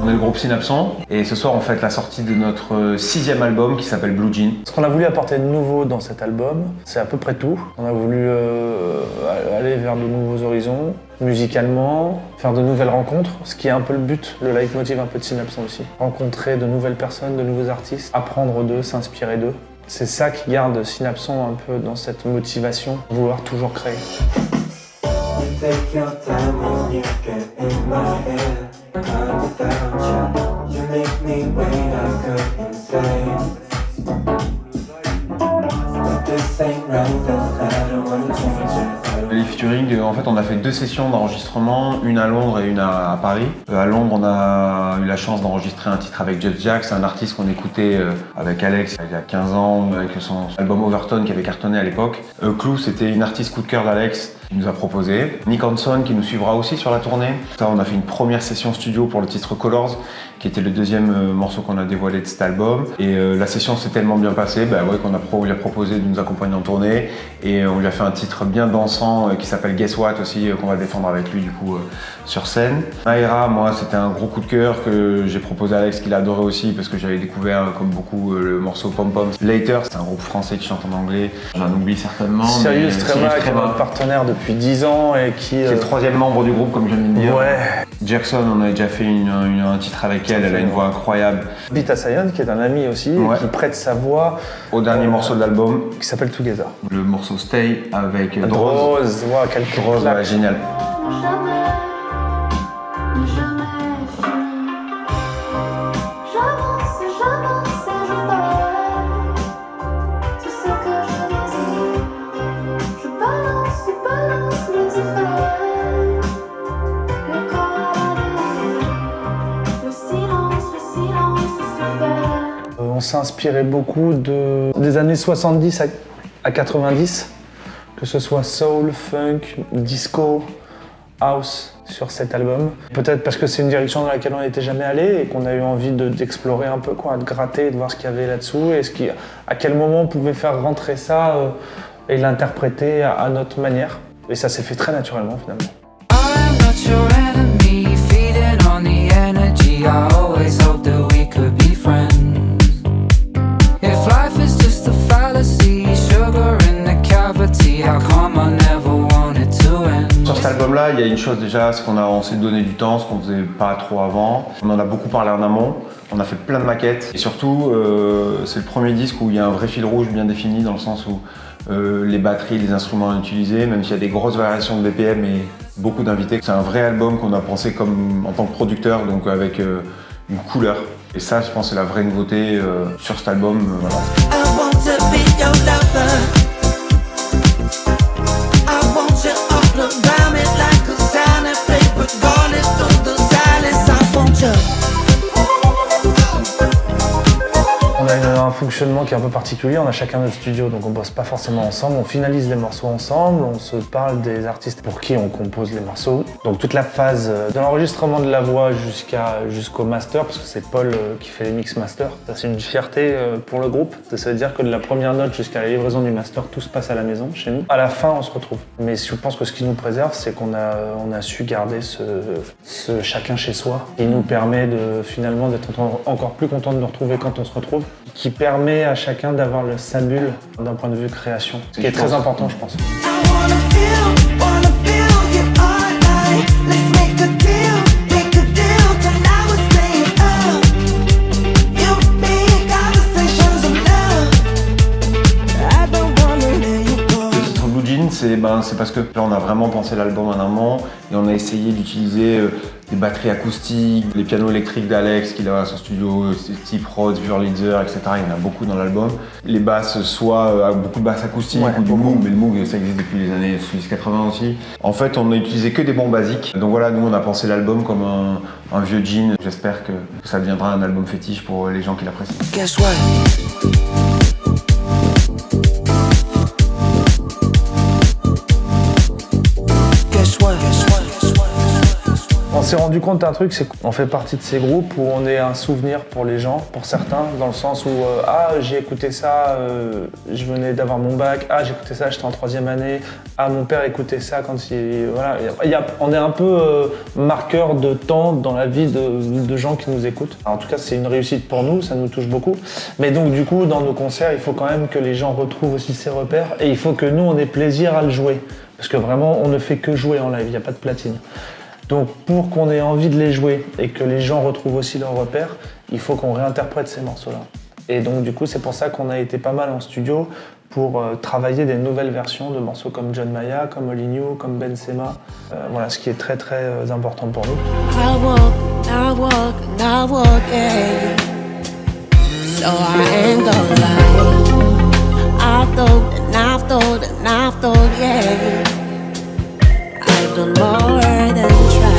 On est le groupe Synapson et ce soir on fête la sortie de notre 6e album qui s'appelle Blue Jean. Ce qu'on a voulu apporter de nouveau dans cet album, c'est à peu près tout. On a voulu aller vers de nouveaux horizons, musicalement, faire de nouvelles rencontres, ce qui est un peu le but, le leitmotiv un peu de Synapson aussi. Rencontrer de nouvelles personnes, de nouveaux artistes, apprendre d'eux, s'inspirer d'eux. C'est ça qui garde Synapson un peu dans cette motivation, vouloir toujours créer. Take your time when you get in my head. I'm without you. You make me wait, I couldn't stay. But this ain't right, don't matter what changes. Les featuring, en fait, on a fait 2 sessions d'enregistrement, une à Londres et une à Paris. À Londres, on a eu la chance d'enregistrer un titre avec Just Jack, c'est un artiste qu'on écoutait avec Alex il y a 15 ans, avec son album Overtone qui avait cartonné à l'époque. Clou, c'était une artiste coup de cœur d'Alex qui nous a proposé. Nick Hanson qui nous suivra aussi sur la tournée. Ça, on a fait une première session studio pour le titre Colors, qui était le 2e morceau qu'on a dévoilé de cet album. Et la session s'est tellement bien passée qu'on lui a proposé de nous accompagner en tournée. Et on lui a fait un titre bien dansant qui s'appelle Guess What aussi, qu'on va défendre avec lui du coup sur scène. Naira, moi c'était un gros coup de cœur que j'ai proposé à Alex, qu'il adorait aussi parce que j'avais découvert comme beaucoup le morceau Pom Pom. Later, c'est un groupe français qui chante en anglais, j'en oublie certainement. Sirius Trema, qui est notre partenaire depuis 10 ans et qui est le 3e membre du groupe comme je viens de dire. Ouais. Jackson, on a déjà fait un titre avec elle a une voix incroyable. Bita Sayan, qui est un ami aussi, qui prête sa voix au dernier morceau de l'album, qui s'appelle Together. Le morceau Stay avec Drose, wow, quelques Drose, ouais, génial. On s'est inspiré beaucoup des années 70 à 90, que ce soit soul, funk, disco, house sur cet album. Peut-être parce que c'est une direction dans laquelle on n'était jamais allé et qu'on a eu envie d'explorer un peu, de gratter, de voir ce qu'il y avait là-dessous et à quel moment on pouvait faire rentrer ça et l'interpréter à notre manière. Et ça s'est fait très naturellement finalement. Sur cet album-là, il y a une chose déjà, c'est on s'est donné du temps, ce qu'on faisait pas trop avant. On en a beaucoup parlé en amont, on a fait plein de maquettes. Et surtout, c'est le premier disque où il y a un vrai fil rouge bien défini, dans le sens où les batteries, les instruments utilisés, même s'il y a des grosses variations de BPM et beaucoup d'invités. C'est un vrai album qu'on a pensé comme en tant que producteur, donc avec une couleur. Et ça, je pense, c'est la vraie nouveauté sur cet album. Voilà. On a un fonctionnement qui est un peu particulier, on a chacun notre studio, donc on bosse pas forcément ensemble, on finalise les morceaux ensemble, on se parle des artistes pour qui on compose les morceaux. Donc toute la phase de l'enregistrement de la voix jusqu'au master, parce que c'est Paul qui fait les mix master. Ça, c'est une fierté pour le groupe, ça veut dire que de la première note jusqu'à la livraison du master, tout se passe à la maison, chez nous. À la fin, on se retrouve. Mais je pense que ce qui nous préserve, c'est qu'on a su garder ce chacun chez soi, qui nous permet finalement d'être encore plus content de nous retrouver quand on se retrouve, qui permet à chacun d'avoir sa bulle d'un point de vue création, ce qui est très important, je pense. C'est parce que là, on a vraiment pensé l'album en amont et on a essayé d'utiliser des batteries acoustiques, les pianos électriques d'Alex qu'il a à son studio, type Rhodes, Wurlitzer, etc. Il y en a beaucoup dans l'album. Les basses, soit beaucoup de basses acoustiques ou du Moog, mais le Moog ça existe depuis les années 70-80 aussi. En fait, on n'a utilisé que des bons basiques. Donc voilà, nous on a pensé l'album comme un vieux jean. J'espère que ça deviendra un album fétiche pour les gens qui l'apprécient. Guess what? On s'est rendu compte d'un truc, c'est qu'on fait partie de ces groupes où on est un souvenir pour les gens, pour certains, dans le sens où j'ai écouté ça, je venais d'avoir mon bac, j'ai écouté ça, j'étais en 3e année, mon père écoutait ça quand il... Voilà, on est un peu marqueur de temps dans la vie de gens qui nous écoutent. Alors, en tout cas, c'est une réussite pour nous, ça nous touche beaucoup. Mais donc du coup, dans nos concerts, il faut quand même que les gens retrouvent aussi ces repères et il faut que nous, on ait plaisir à le jouer. Parce que vraiment, on ne fait que jouer en live, il n'y a pas de platine. Donc pour qu'on ait envie de les jouer et que les gens retrouvent aussi leurs repères, il faut qu'on réinterprète ces morceaux-là. Et donc du coup, c'est pour ça qu'on a été pas mal en studio pour travailler des nouvelles versions de morceaux comme John Mayer, comme Oligno, comme Benzema. Voilà, ce qui est très très important pour nous. Yeah. So I ain't gonna lie. I've thought, yeah. I've done more than try.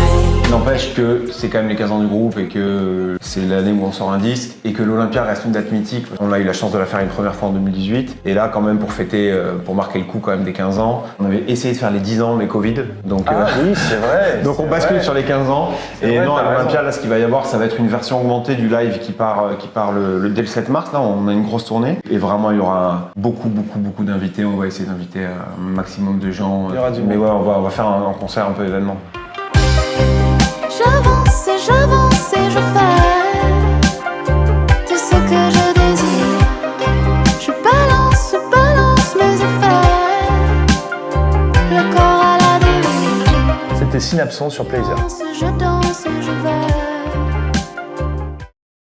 N'empêche que c'est quand même les 15 ans du groupe et que c'est l'année où on sort un disque et que l'Olympia reste une date mythique. On a eu la chance de la faire une première fois en 2018 et là quand même pour fêter, pour marquer le coup quand même des 15 ans, on avait essayé de faire les 10 ans mais Covid. Donc, oui c'est vrai. Donc on bascule sur les 15 ans et vrai, non à l'Olympia là ce qu'il va y avoir ça va être une version augmentée du live qui part dès le 7 mars. Là on a une grosse tournée et vraiment il y aura beaucoup d'invités. On va essayer d'inviter un maximum de gens. Il y aura du mais monde. ouais on va faire un concert un peu événement. J'avance et je fais tout ce que je désire. Je balance mes effets, le corps à la dérive. C'était Synapson sur Plaisir. Je danse et je vais.